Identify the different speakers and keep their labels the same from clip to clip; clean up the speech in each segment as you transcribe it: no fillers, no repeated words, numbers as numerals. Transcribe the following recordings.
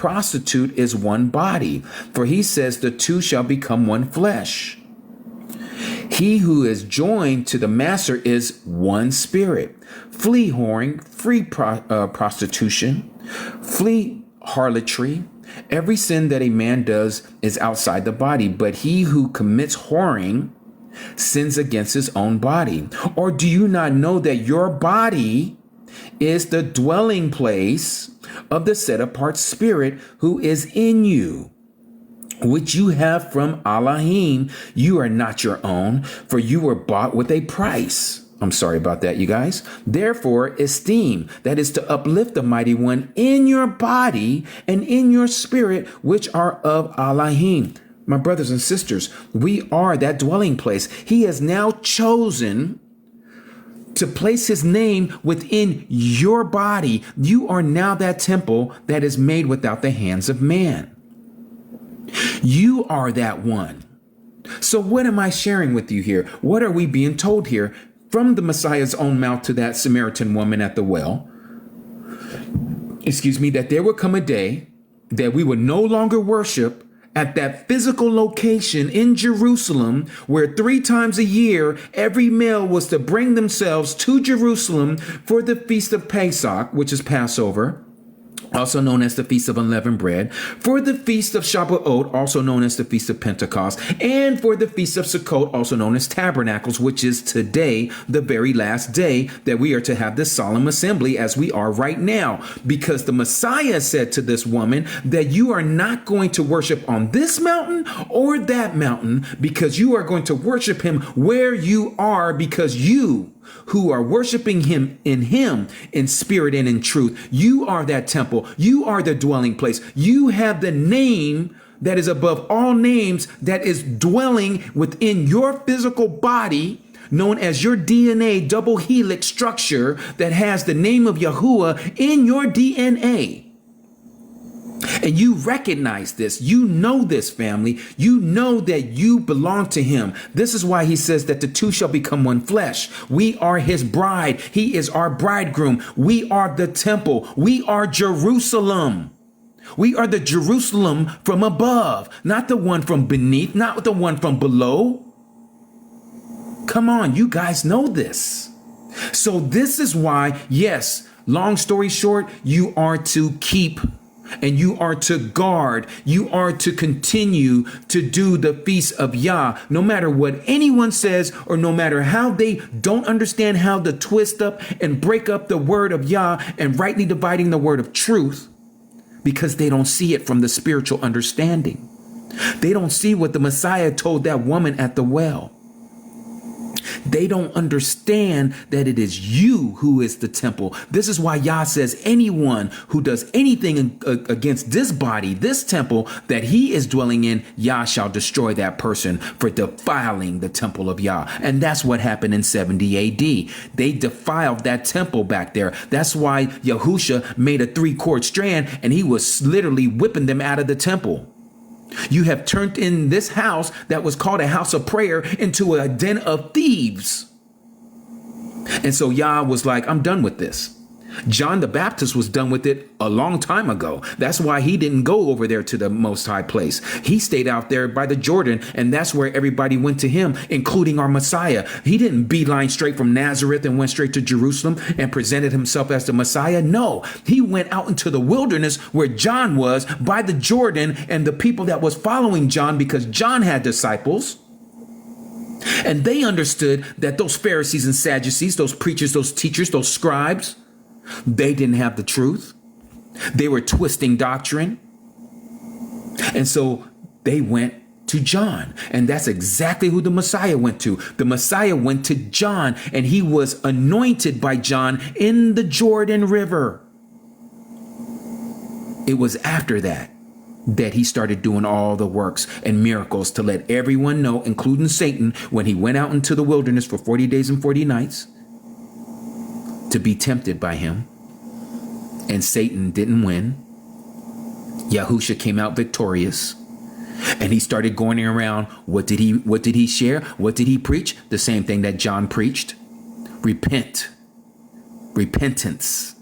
Speaker 1: prostitute is one body. For he says the two shall become one flesh. He who is joined to the master is one spirit. Flee whoring, flee prostitution, flee harlotry. Every sin that a man does is outside the body, but he who commits whoring sins against his own body. Or do you not know that your body is the dwelling place of the set apart spirit who is in you, which you have from Elohim? You are not your own, for you were bought with a price. I'm sorry about that, you guys. Therefore, esteem, that is to uplift the mighty one in your body and in your spirit, which are of Elohim. My brothers and sisters, we are that dwelling place. He has now chosen to place his name within your body. You are now that temple that is made without the hands of man. You are that one. So what am I sharing with you here? What are we being told here from the Messiah's own mouth to that Samaritan woman at the well? That there would come a day that we would no longer worship at that physical location in Jerusalem, where 3 times a year, every male was to bring themselves to Jerusalem for the Feast of Pesach, which is Passover, also known as the Feast of Unleavened Bread, for the Feast of Shavuot, also known as the Feast of Pentecost, and for the Feast of Sukkot, also known as Tabernacles, which is today, the very last day that we are to have this solemn assembly as we are right now. Because the Messiah said to this woman that you are not going to worship on this mountain or that mountain, because you are going to worship him where you are, because you who are worshiping him in spirit and in truth, you are that temple. You are the dwelling place. You have the name that is above all names, that is dwelling within your physical body, known as your DNA double helix structure, that has the name of Yahuwah in your DNA. And you recognize this. You know this, family. You know that you belong to him. This is why he says that the two shall become one flesh. We are his bride. He is our bridegroom. We are the temple. We are Jerusalem. We are the Jerusalem from above, not the one from beneath, not the one from below. Come on, you guys know this. So this is why, yes, long story short, you are to keep and you are to guard, you are to continue to do the feast of Yah, no matter what anyone says, or no matter how they don't understand how to twist up and break up the word of Yah and rightly dividing the word of truth, because they don't see it from the spiritual understanding. They don't see what the Messiah told that woman at the well. They don't understand that it is you who is the temple. This is why Yah says anyone who does anything against this body, this temple that he is dwelling in, Yah shall destroy that person for defiling the temple of Yah. And that's what happened in 70 AD. They defiled that temple back there. That's why Yahusha made a 3-cord strand and he was literally whipping them out of the temple. You have turned in this house that was called a house of prayer into a den of thieves. And so Yah was like, I'm done with this. John the Baptist was done with it a long time ago. That's why he didn't go over there to the Most High place. He stayed out there by the Jordan, and that's where everybody went to him, including our Messiah. He didn't beeline straight from Nazareth and went straight to Jerusalem and presented himself as the Messiah. No, he went out into the wilderness where John was, by the Jordan, and the people that was following John, because John had disciples. And they understood that those Pharisees and Sadducees, those preachers, those teachers, those scribes, they didn't have the truth. They were twisting doctrine. And so they went to John. And that's exactly who the Messiah went to. The Messiah went to John, and he was anointed by John in the Jordan River. It was after that he started doing all the works and miracles to let everyone know, including Satan, when he went out into the wilderness for 40 days and 40 nights to be tempted by him. And Satan didn't win. Yahusha came out victorious. And he started going around. What did he share? What did he preach? The same thing that John preached. Repent. Repentance.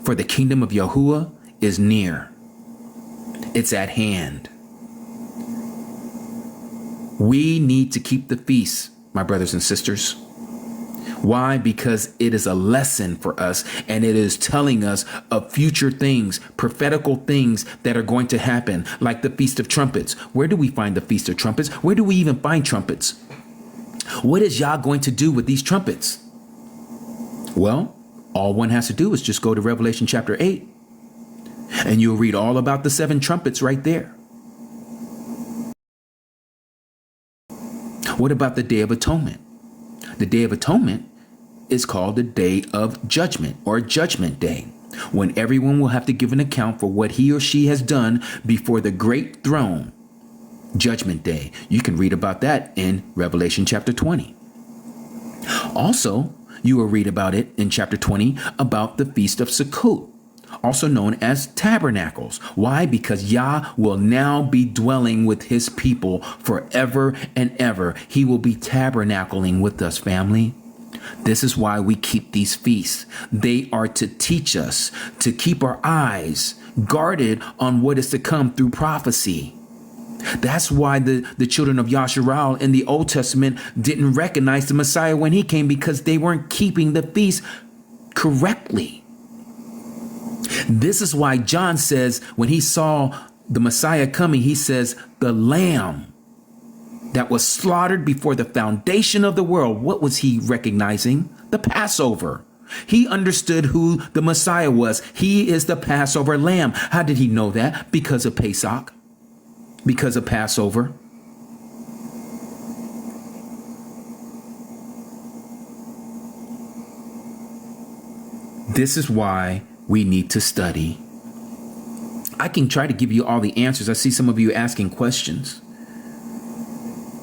Speaker 1: For the kingdom of Yahuwah is near. It's at hand. We need to keep the feast, my brothers and sisters. Why? Because it is a lesson for us, and it is telling us of future things, prophetical things that are going to happen, like the Feast of Trumpets. Where do we find the Feast of Trumpets? Where do we even find trumpets? What is Yah going to do with these trumpets? Well, all one has to do is just go to Revelation chapter 8, and you'll read all about the 7 trumpets right there. What about the Day of Atonement? The Day of Atonement is called the Day of Judgment, or Judgment Day, when everyone will have to give an account for what he or she has done before the great throne. Judgment Day. You can read about that in Revelation chapter 20. Also, you will read about it in chapter 20 about the Feast of Sukkot, also known as Tabernacles. Why? Because Yah will now be dwelling with his people forever and ever. He will be tabernacling with us, family. This is why we keep these feasts. They are to teach us to keep our eyes guarded on what is to come through prophecy. That's why the children of Yasharal in the Old Testament didn't recognize the Messiah when he came, because they weren't keeping the feast correctly. This is why John says when he saw the Messiah coming, he says, the Lamb that was slaughtered before the foundation of the world. What was he recognizing? The Passover. He understood who the Messiah was. He is the Passover Lamb. How did he know that? Because of Pesach. Because of Passover. This is why we need to study. I can try to give you all the answers. I see some of you asking questions.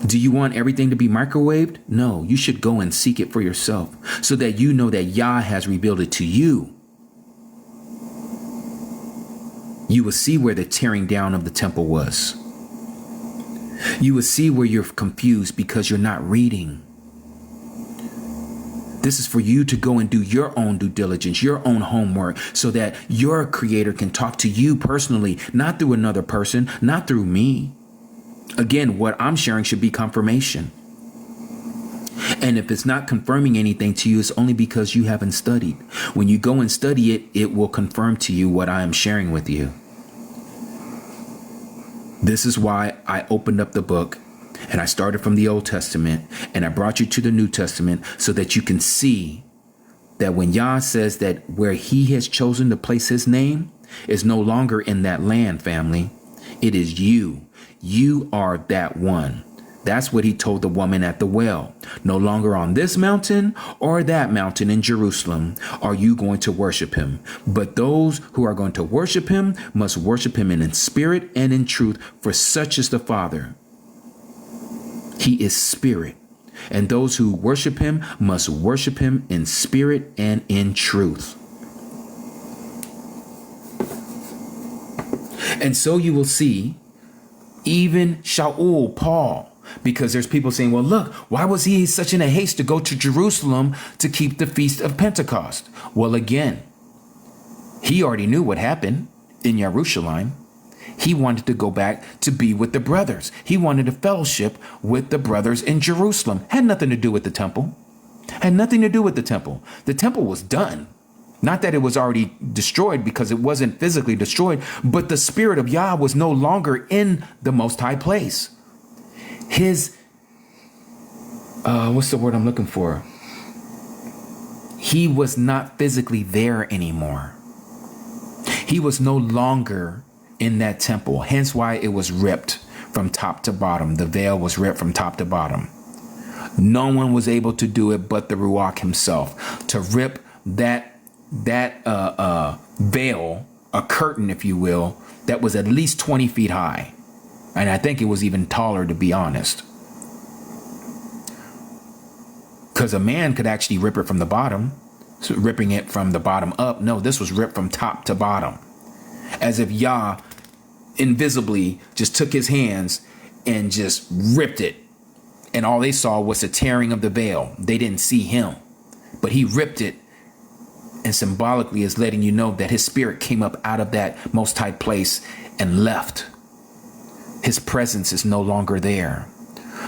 Speaker 1: Do you want everything to be microwaved? No, you should go and seek it for yourself so that you know that Yah has revealed it to you. You will see where the tearing down of the temple was. You will see where you're confused because you're not reading. This is for you to go and do your own due diligence, your own homework, so that your Creator can talk to you personally, not through another person, not through me. Again, what I'm sharing should be confirmation. And if it's not confirming anything to you, it's only because you haven't studied. When you go and study it, it will confirm to you what I am sharing with you. This is why I opened up the book and I started from the Old Testament and I brought you to the New Testament so that you can see that when Yah says that where he has chosen to place his name is no longer in that land, family. It is you. You are that one. That's what he told the woman at the well. No longer on this mountain or that mountain in Jerusalem are you going to worship him. But those who are going to worship him must worship him in spirit and in truth, for such is the Father. He is spirit. And those who worship him must worship him in spirit and in truth. And so you will see even Shaul, Paul, because there's people saying, well, look, why was he such in a haste to go to Jerusalem to keep the Feast of Pentecost? Well, again, he already knew what happened in Jerusalem. He wanted to go back to be with the brothers. He wanted a fellowship with the brothers in Jerusalem. Had nothing to do with the temple. Had nothing to do with the temple. The temple was done. Not that it was already destroyed, because it wasn't physically destroyed, but the Spirit of Yah was no longer in the Most High place. His, what's the word I'm looking for? He was not physically there anymore. He was no longer in that temple. Hence why it was ripped from top to bottom. The veil was ripped from top to bottom. No one was able to do it but the Ruach himself, to rip that veil, a curtain, if you will, that was at least 20 feet high. And I think it was even taller, to be honest. Because a man could actually rip it from the bottom, so ripping it from the bottom up. No, this was ripped from top to bottom. As if Yah invisibly just took his hands and just ripped it. And all they saw was the tearing of the veil. They didn't see him, but he ripped it. And symbolically is letting you know that his spirit came up out of that Most High place and left. His presence is no longer there.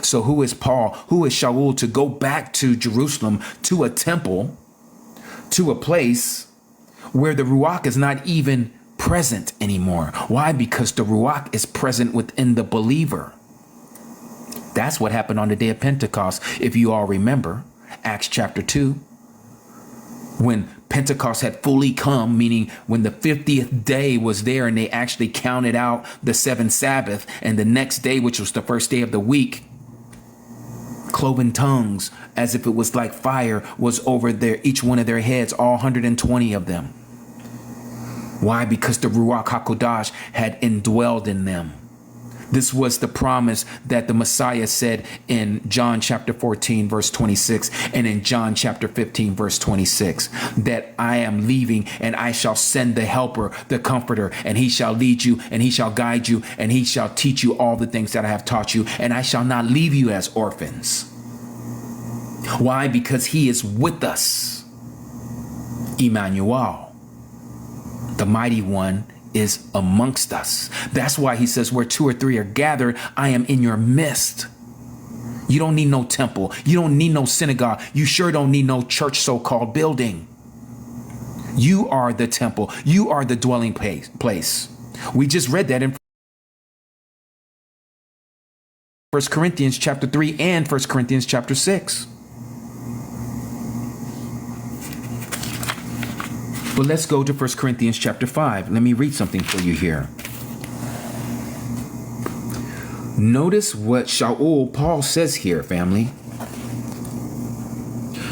Speaker 1: So who is Paul? Who is Shaul to go back to Jerusalem, to a temple, to a place where the Ruach is not even present anymore? Why? Because the Ruach is present within the believer. That's what happened on the day of Pentecost. If you all remember, Acts chapter 2, when Pentecost had fully come, meaning when the 50th day was there and they actually counted out the 7th Sabbath, and the next day, which was the first day of the week, cloven tongues, as if it was like fire, was over each one of their heads, all 120 of them. Why? Because the Ruach HaKodesh had indwelled in them. This was the promise that the Messiah said in John chapter 14, verse 26, and in John chapter 15, verse 26, that I am leaving and I shall send the helper, the comforter, and he shall lead you and he shall guide you and he shall teach you all the things that I have taught you, and I shall not leave you as orphans. Why? Because he is with us. Emmanuel, the mighty one, is amongst us. That's why he says, where 2 or 3 are gathered, I am in your midst. You don't need no temple. You don't need no synagogue. You sure don't need no church so-called building. You are the temple. You are the dwelling place. We just read that in 1 Corinthians chapter 3 and 1 Corinthians chapter 6. But let's go to 1 Corinthians chapter 5. Let me read something for you here. Notice what Paul says here, family.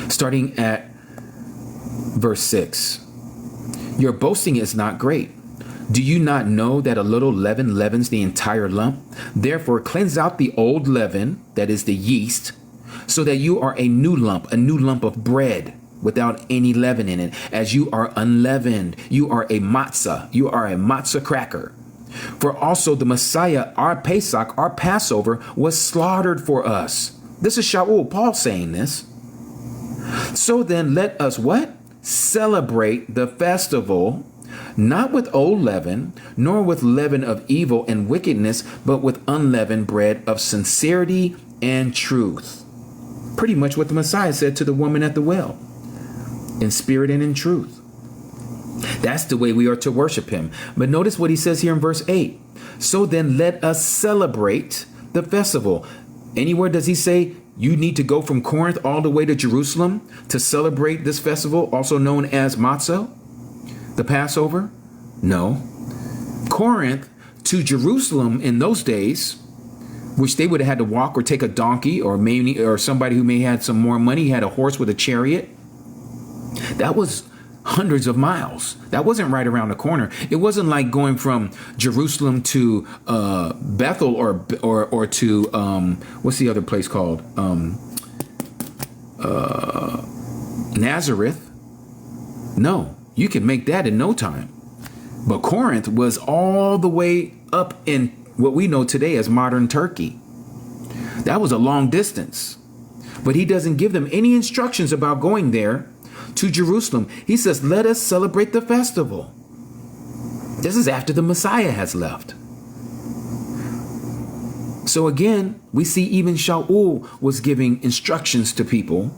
Speaker 1: Starting at verse 6. Your boasting is not great. Do you not know that a little leaven leavens the entire lump? Therefore, cleanse out the old leaven, that is the yeast, so that you are a new lump of bread, without any leaven in it, as you are unleavened. You are a matzah cracker. For also the Messiah, our Pesach, our Passover, was slaughtered for us. This is Paul saying this. So then let us what? Celebrate the festival, not with old leaven, nor with leaven of evil and wickedness, but with unleavened bread of sincerity and truth. Pretty much what the Messiah said to the woman at the well. In spirit and in truth. That's the way we are to worship him. But notice what he says here in verse 8. So then let us celebrate the festival. Anywhere does he say you need to go from Corinth all the way to Jerusalem to celebrate this festival, also known as Matzah, the Passover? No. Corinth to Jerusalem in those days, which they would have had to walk or take a donkey, or somebody who may have had some more money had a horse with a chariot. That was hundreds of miles. That wasn't right around the corner. It wasn't like going from Jerusalem to Bethel or to what's the other place called? Nazareth. No, you can make that in no time. But Corinth was all the way up in what we know today as modern Turkey. That was a long distance. But he doesn't give them any instructions about going there to Jerusalem. He says, let us celebrate the festival. This is after the Messiah has left. So again, we see even Shaul was giving instructions to people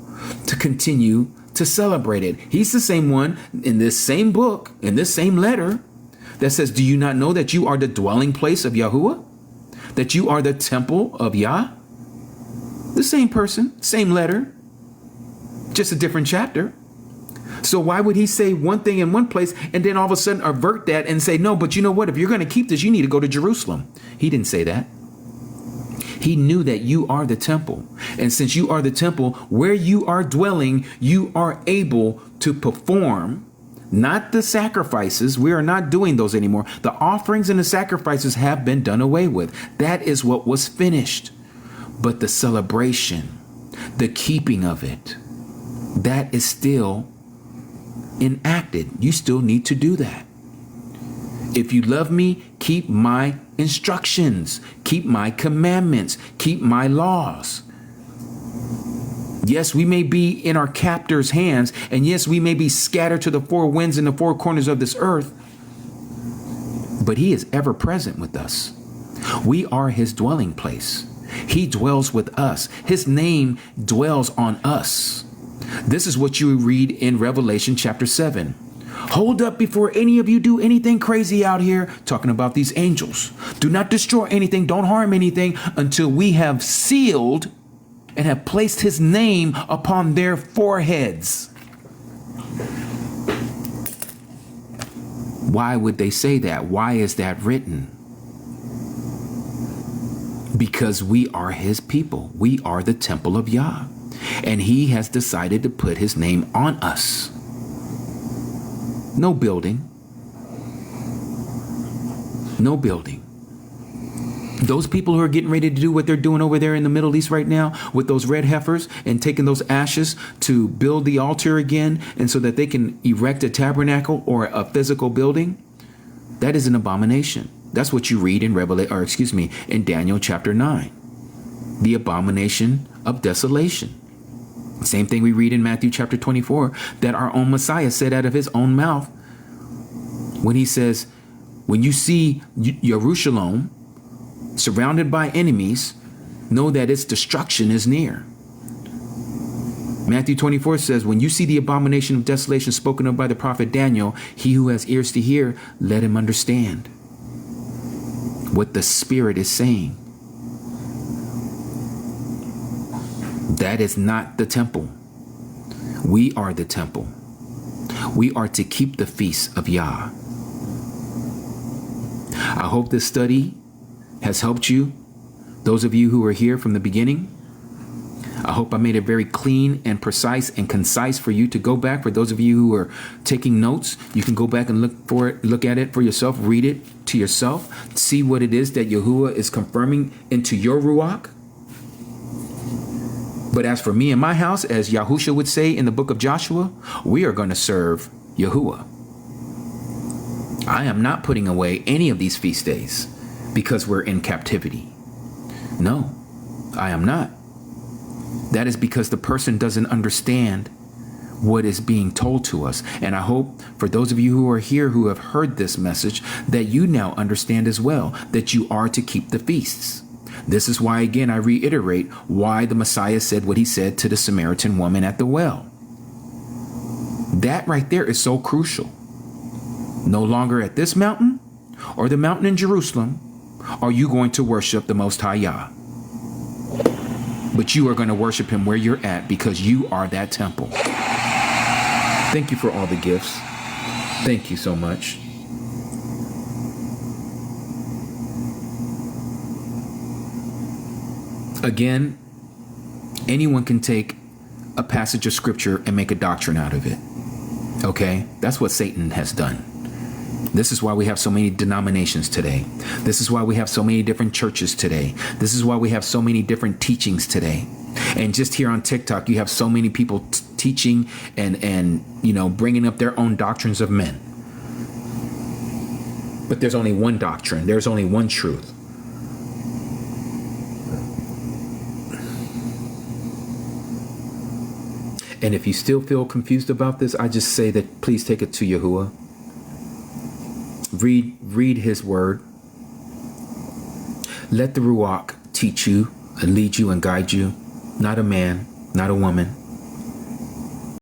Speaker 1: to continue to celebrate it. He's the same one in this same book, in this same letter, that says, do you not know that you are the dwelling place of Yahuwah? That you are the temple of Yah? The same person, same letter, just a different chapter. So why would he say one thing in one place and then all of a sudden avert that and say, no, but you know what? If you're going to keep this, you need to go to Jerusalem. He didn't say that. He knew that you are the temple. And since you are the temple, where you are dwelling, you are able to perform, not the sacrifices. We are not doing those anymore. The offerings and the sacrifices have been done away with. That is what was finished. But the celebration, the keeping of it, that is still enacted. You still need to do that. If you love me, keep my instructions, keep my commandments, keep my laws. Yes, we may be in our captor's hands, and yes, we may be scattered to the four winds and the four corners of this earth. but he is ever present with us. We are his dwelling place. He dwells with us. His name dwells on us. This is what you read in Revelation chapter 7. Hold up before any of you do anything crazy out here, talking about these angels. Do not destroy anything. Don't harm anything until we have sealed and have placed his name upon their foreheads. Why would they say that? Why is that written? Because we are his people. We are the temple of Yah. And he has decided to put his name on us. No building. No building. Those people who are getting ready to do what they're doing over there in the Middle East right now with those red heifers and taking those ashes to build the altar again, and so that they can erect a tabernacle or a physical building, that is an abomination. That's what you read in in Daniel chapter 9. The abomination of desolation. Same thing we read in Matthew chapter 24 that our own Messiah said out of his own mouth when he says, when you see Jerusalem surrounded by enemies, know that its destruction is near. Matthew 24 says, when you see the abomination of desolation spoken of by the prophet Daniel, he who has ears to hear, let him understand what the Spirit is saying. That is not the temple. We are the temple. We are to keep the feasts of Yah. I hope this study has helped you. Those of you who are here from the beginning, I hope I made it very clean and precise and concise for you to go back. For those of you who are taking notes, you can go back and look at it for yourself, read it to yourself, see what it is that Yahuwah is confirming into your Ruach. But as for me and my house, as Yahusha would say in the book of Joshua, we are going to serve Yahuwah. I am not putting away any of these feast days because we're in captivity. No, I am not. That is because the person doesn't understand what is being told to us. And I hope for those of you who are here who have heard this message that you now understand as well that you are to keep the feasts. This is why, again, I reiterate why the Messiah said what he said to the Samaritan woman at the well. That right there is so crucial. No longer at this mountain or the mountain in Jerusalem are you going to worship the Most High Yah. But you are going to worship him where you're at because you are that temple. Thank you for all the gifts. Thank you so much. Again, anyone can take a passage of scripture and make a doctrine out of it. Okay? That's what Satan has done. This is why we have so many denominations today. This is why we have so many different churches today. This is why we have so many different teachings today. And just here on TikTok, you have so many people teaching and bringing up their own doctrines of men. But there's only one doctrine. There's only one truth. And if you still feel confused about this, I just say that please take it to Yahuwah. Read his word. Let the Ruach teach you and lead you and guide you. Not a man, not a woman.